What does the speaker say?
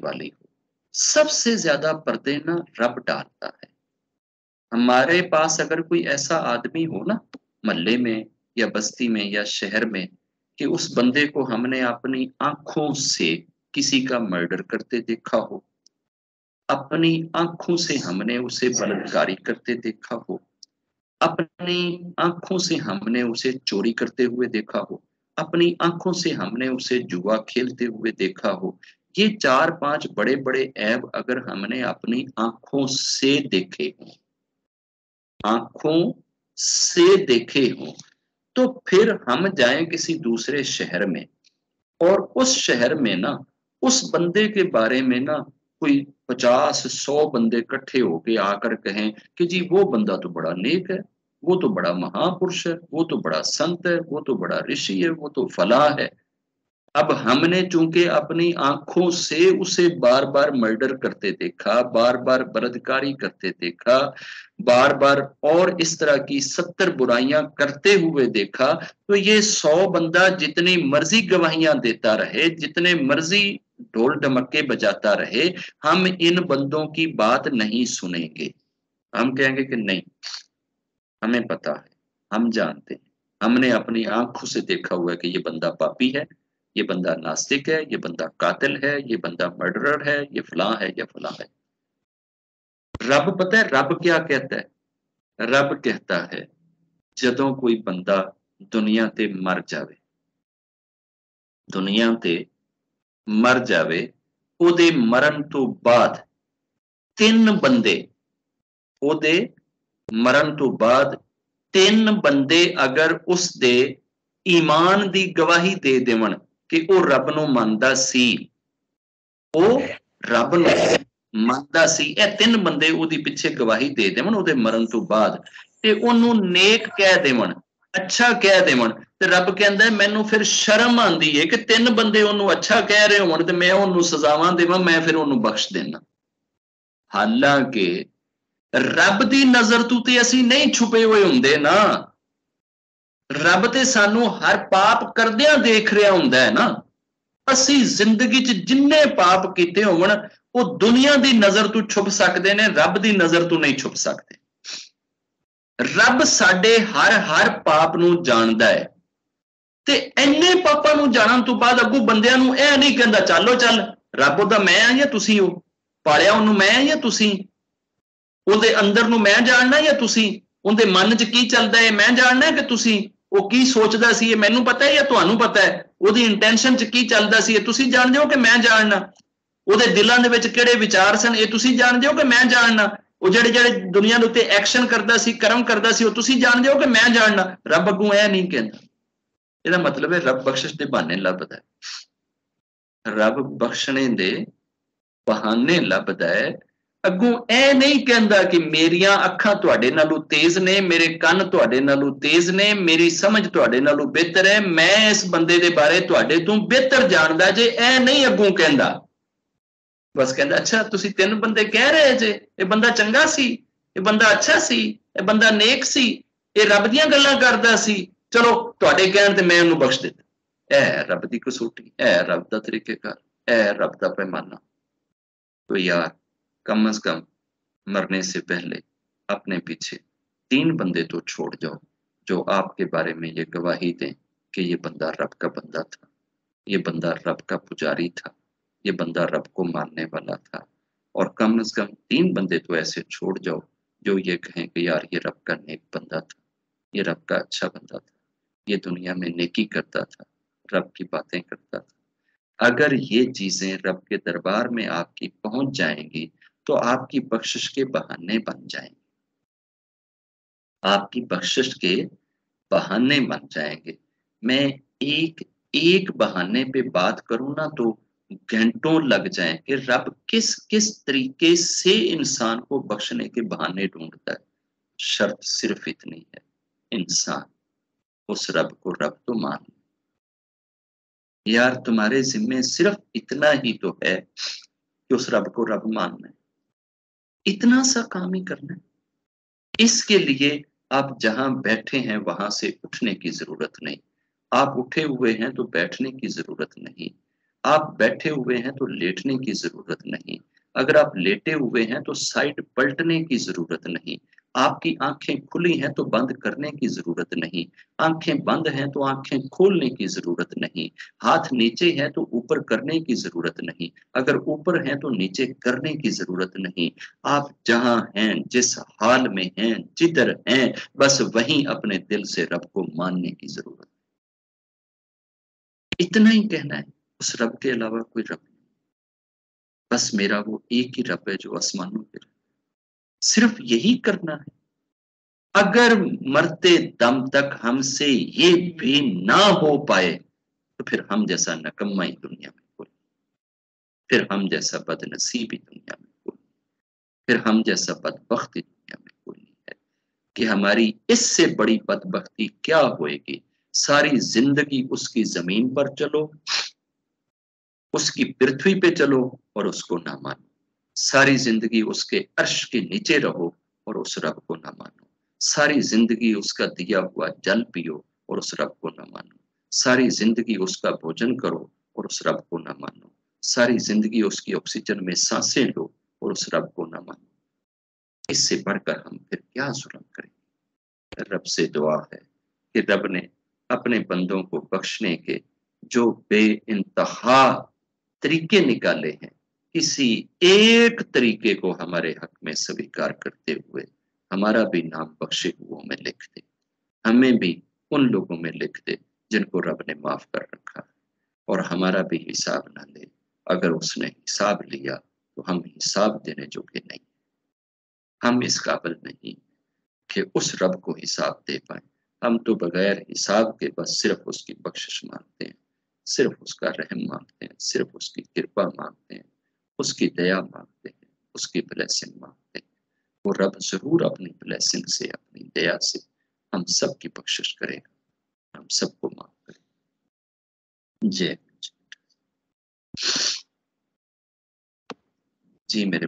वाली हो। सबसे ज्यादा पर्दे ना रब डालता है। हमारे पास अगर कोई ऐसा आदमी हो ना, मोहल्ले में या बस्ती में या शहर में, कि उस बंदे को हमने अपनी आंखों से किसी का मर्डर करते देखा हो, अपनी आंखों से हमने उसे बलात्कारी करते देखा हो, अपनी आंखों से हमने उसे चोरी करते हुए देखा हो, अपनी आंखों से हमने उसे जुआ खेलते हुए देखा हो, ये 4-5 बड़े बड़े ऐब अगर हमने अपनी आंखों से देखे हों, आंखों से देखे हों, तो फिर हम जाएं किसी दूसरे शहर में और उस शहर में ना उस बंदे के बारे में ना कोई 50-100 बंदे इकट्ठे होके आकर कहें कि जी वो बंदा तो बड़ा नेक है, वो तो बड़ा महापुरुष है, वो तो बड़ा संत है, वो तो बड़ा ऋषि है, वो तो फलां है। अब हमने चूंकि अपनी आंखों से उसे बार बार मर्डर करते देखा, बार बार बलात्कारी करते देखा, बार बार और इस तरह की 70 बुराइयां करते हुए देखा, तो ये 100 बंदा जितनी मर्जी गवाहियां देता रहे, जितने मर्जी ढोल ढमक्के बजाता रहे, हम इन बंदों की बात नहीं सुनेंगे। हम कहेंगे कि नहीं, हमें पता है, हम जानते हैं, हमने अपनी आंखों से देखा हुआ है कि ये बंदा पापी है, ये बंदा नास्तिक है, ये बंदा कातिल है, ये बंदा मर्डरर है, ये फलां है, ये फलां है। रब पता है रब क्या कहता है? रब कहता है जदों कोई बंदा दुनिया ते मर जावे, दुनिया ते मर जावे, ओदे मरण तो बाद 3 बंदे, ओदे मरण तो बाद 3 बंदे अगर उस दे ईमान दी गवाही दे देवन कि ਉਹ ਰੱਬ ਨੂੰ ਮੰਨਦਾ ਸੀ, ਉਹ ਰੱਬ ਨੂੰ ਮੰਨਦਾ ਸੀ, ਇਹ 3 ਬੰਦੇ ਉਹਦੀ ਪਿੱਛੇ ਗਵਾਹੀ ਦੇ ਦੇਵਣ ਉਹਦੇ ਮਰਨ ਤੋਂ ਬਾਅਦ, ਤੇ ਉਹਨੂੰ ਨੇਕ ਕਹਿ ਦੇਵਣ, ਅੱਛਾ ਕਹਿ ਦੇਵਣ, ਤੇ ਰੱਬ ਕਹਿੰਦਾ ਮੈਨੂੰ ਫਿਰ ਸ਼ਰਮ ਆਂਦੀ ਏ ਕਿ 3 ਬੰਦੇ ਉਹਨੂੰ ਅੱਛਾ ਕਹਿ ਰਹੇ ਹੋਣ ਤੇ ਮੈਂ ਉਹਨੂੰ ਸਜ਼ਾਵਾਂ ਦੇਵਾਂ, ਮੈਂ ਫਿਰ ਉਹਨੂੰ ਬਖਸ਼ ਦੇਣਾ। ਹਾਲਾਂਕਿ ਰੱਬ ਦੀ ਨਜ਼ਰ ਤੋਂ ਤੇ ਅਸੀਂ ਨਹੀਂ ਛੁਪੇ ਹੋਏ ਹੁੰਦੇ ਨਾ, ਰੱਬ ਤੇ ਸਾਨੂੰ ਹਰ ਪਾਪ ਕਰਦਿਆਂ ਦੇਖ ਰਿਹਾ ਹੁੰਦਾ ਹੈ ਨਾ। ਅਸੀਂ ਜ਼ਿੰਦਗੀ 'ਚ ਜਿੰਨੇ ਪਾਪ ਕੀਤੇ ਹੋਣ ਉਹ ਦੁਨੀਆ ਦੀ ਨਜ਼ਰ ਤੋਂ ਛੁਪ ਸਕਦੇ ਨੇ, ਰੱਬ ਦੀ ਨਜ਼ਰ ਤੋਂ ਨਹੀਂ ਛੁਪ ਸਕਦੇ। ਰੱਬ ਸਾਡੇ ਹਰ ਪਾਪ ਨੂੰ ਜਾਣਦਾ ਹੈ, ਤੇ ਇੰਨੇ ਪਾਪਾਂ ਨੂੰ ਜਾਣਨ ਤੋਂ ਬਾਅਦ ਅੱਗੋਂ ਬੰਦਿਆਂ ਨੂੰ ਇਹ ਨਹੀਂ ਕਹਿੰਦਾ ਚੱਲੋ ਚੱਲ, ਰੱਬ ਉਹਦਾ ਮੈਂ ਆ ਜਾਂ ਤੁਸੀਂ ਹੋ, ਪਾਲਿਆ ਉਹਨੂੰ ਮੈਂ ਆ ਜਾਂ ਤੁਸੀਂ, ਉਹਦੇ ਅੰਦਰ ਨੂੰ ਮੈਂ ਜਾਣਨਾ ਜਾਂ ਤੁਸੀਂ, ਉਹਦੇ ਮਨ 'ਚ ਕੀ ਚੱਲਦਾ ਹੈ ਮੈਂ ਜਾਣਨਾ ਕਿ ਤੁਸੀਂ, ਉਹ ਕੀ ਸੋਚਦਾ ਸੀ ਇਹ ਮੈਨੂੰ ਪਤਾ ਹੈ ਜਾਂ ਤੁਹਾਨੂੰ ਪਤਾ ਹੈ, ਉਹਦੀ ਇੰਟੈਂਸ਼ਨ 'ਚ ਕੀ ਚੱਲਦਾ ਸੀ ਇਹ ਤੁਸੀਂ ਜਾਣਦੇ ਹੋ ਕਿ ਮੈਂ ਜਾਣਨਾ, ਉਹਦੇ ਦਿਲਾਂ ਦੇ ਵਿੱਚ ਕਿਹੜੇ ਵਿਚਾਰ ਸਨ ਇਹ ਤੁਸੀਂ ਜਾਣਦੇ ਹੋ ਕਿ ਮੈਂ ਜਾਣਨਾ, ਉਹ ਜਿਹੜੇ ਦੁਨੀਆ ਦੇ ਉੱਤੇ ਐਕਸ਼ਨ ਕਰਦਾ ਸੀ, ਕਰਮ ਕਰਦਾ ਸੀ, ਉਹ ਤੁਸੀਂ ਜਾਣਦੇ ਹੋ ਕਿ ਮੈਂ ਜਾਣਨਾ। ਰੱਬ ਅੱਗੋਂ ਇਹ ਨਹੀਂ ਕਹਿੰਦਾ। ਇਹਦਾ ਮਤਲਬ ਹੈ ਰੱਬ ਬਖਸ਼ਿਸ਼ ਦੇ ਬਹਾਨੇ ਲੱਭਦਾ ਹੈ, ਰੱਬ ਬਖਸ਼ਣੇ ਦੇ ਬਹਾਨੇ ਲੱਭਦਾ ਹੈ। ਅੱਗੋਂ ਇਹ ਨਹੀਂ ਕਹਿੰਦਾ ਕਿ ਮੇਰੀਆਂ ਅੱਖਾਂ ਤੁਹਾਡੇ ਨਾਲੋਂ ਤੇਜ਼ ਨੇ, ਮੇਰੇ ਕੰਨ ਤੁਹਾਡੇ ਨਾਲੋਂ ਤੇਜ਼ ਨੇ, ਮੇਰੀ ਸਮਝ ਤੁਹਾਡੇ ਨਾਲੋਂ ਬਿਹਤਰ ਹੈ, ਮੈਂ ਇਸ ਬੰਦੇ ਦੇ ਬਾਰੇ ਤੁਹਾਡੇ ਤੋਂ ਬਿਹਤਰ ਜਾਣਦਾ ਜੇ, ਇਹ ਨਹੀਂ ਅੱਗੋਂ ਕਹਿੰਦਾ। ਬਸ ਕਹਿੰਦਾ ਅੱਛਾ ਤੁਸੀਂ 3 ਬੰਦੇ ਕਹਿ ਰਹੇ ਜੇ ਇਹ ਬੰਦਾ ਚੰਗਾ ਸੀ, ਇਹ ਬੰਦਾ ਅੱਛਾ ਸੀ, ਇਹ ਬੰਦਾ ਨੇਕ ਸੀ, ਇਹ ਰੱਬ ਦੀਆਂ ਗੱਲਾਂ ਕਰਦਾ ਸੀ, ਚਲੋ ਤੁਹਾਡੇ ਕਹਿਣ ਤੇ ਮੈਂ ਉਹਨੂੰ ਬਖਸ਼ ਦਿੱਤਾ। ਇਹ ਰੱਬ ਦੀ ਕਸੌਟੀ, ਇਹ ਰੱਬ ਦਾ ਤਰੀਕੇਕਾਰ, ਇਹ रब का पैमाना। तो यार कम अज कम मरने से पहले अपने पीछे 3 बंदे तो छोड़ जाओ जो आपके बारे में ये गवाही दें कि ये बंदा रब का बंदा था, ये बंदा रब का पुजारी था, ये बंदा रब को मानने वाला था। और कम अज कम 3 बंदे तो ऐसे छोड़ जाओ जो ये कहें कि यार ये रब का नेक बंदा था, ये रब का अच्छा बंदा था, ये दुनिया में नेकी करता था, रब की बातें करता था। अगर ये चीजें रब के दरबार में आपकी पहुंच जाएंगी तो आपकी बख्शिश के बहाने बन जाएंगे, आपकी बख्शिश के बहाने बन जाएंगे। मैं एक बहाने पे बात करूं ना तो घंटों लग जाएं कि रब किस किस तरीके से इंसान को बख्शने के बहाने ढूंढता है। शर्त सिर्फ इतनी है, इंसान उस रब को रब तो मान। यार तुम्हारे जिम्मे सिर्फ इतना ही तो है कि उस रब को रब मानना है, इतना सा काम ही करना है। इसके लिए आप जहां बैठे हैं वहां से उठने की जरूरत नहीं, आप उठे हुए हैं तो बैठने की जरूरत नहीं। आप बैठे हुए हैं तो लेटने की जरूरत नहीं, अगर आप लेटे हुए हैं तो साइड पलटने की जरूरत नहीं, आपकी आंखें खुली हैं तो बंद करने की जरूरत नहीं, आंखें बंद हैं तो आंखें खोलने की जरूरत नहीं, हाथ नीचे है तो ऊपर करने की जरूरत नहीं, अगर ऊपर है तो नीचे करने की जरूरत नहीं। आप जहां हैं, जिस हाल में हैं, जिधर हैं, बस वहीं अपने दिल से रब को मानने की जरूरत। इतना ही कहना है, उस रब के अलावा कोई रब नहीं, बस मेरा वो एक ही रब है जो आसमानों पे रब। सिर्फ यही करना है। अगर मरते दम तक हमसे ये भी ना हो पाए तो फिर हम जैसा नकम्मा ही दुनिया में कोई, फिर हम जैसा बदनसीब ही दुनिया में कोई, फिर हम जैसा बदबख्त ही दुनिया में कोई नहीं है। कि हमारी इससे बड़ी बदबख्ती क्या होएगी, सारी जिंदगी उसकी जमीन पर चलो, उसकी पृथ्वी पे चलो और उसको ना मानो, सारी जिंदगी उसके अर्श के नीचे रहो और उस रब को ना मानो, सारी जिंदगी उसका दिया हुआ जल पियो और उस रब को ना मानो, सारी जिंदगी उसका भोजन करो और उस रब को ना मानो, सारी जिंदगी उसकी ऑक्सीजन में सांसें लो और उस रब को ना मानो। इससे बढ़कर हम फिर क्या जुल्म करें। रब से दुआ है कि रब ने अपने बंदों को बख्शने के जो बेइंतहा तरीके निकाले हैं, किसी एक तरीके को हमारे हक में स्वीकार करते हुए हमारा भी नाम बख्शे हुओं में लिख दे, हमें भी उन लोगों में लिख दे जिनको रब ने माफ कर रखा है, और हमारा भी हिसाब ना ले, अगर उसने हिसाब लिया तो हम हिसाब देने जोगे नहीं, हम इस काबिल नहीं कि उस रब को हिसाब दे पाए। हम तो बगैर हिसाब के बस सिर्फ उसकी बख्शिश मांगते हैं, सिर्फ उसका रहम मांगते हैं, सिर्फ उसकी कृपा मांगते हैं, उसकी दया मांगते हैं, उसकी ब्लेसिंग मांगते हैं। वो रब जरूर अपनी ब्लेसिंग से, अपनी दया से हम सब की बख्शिश करेगा, हम सबको माफ करेगा। जय। जी मेरे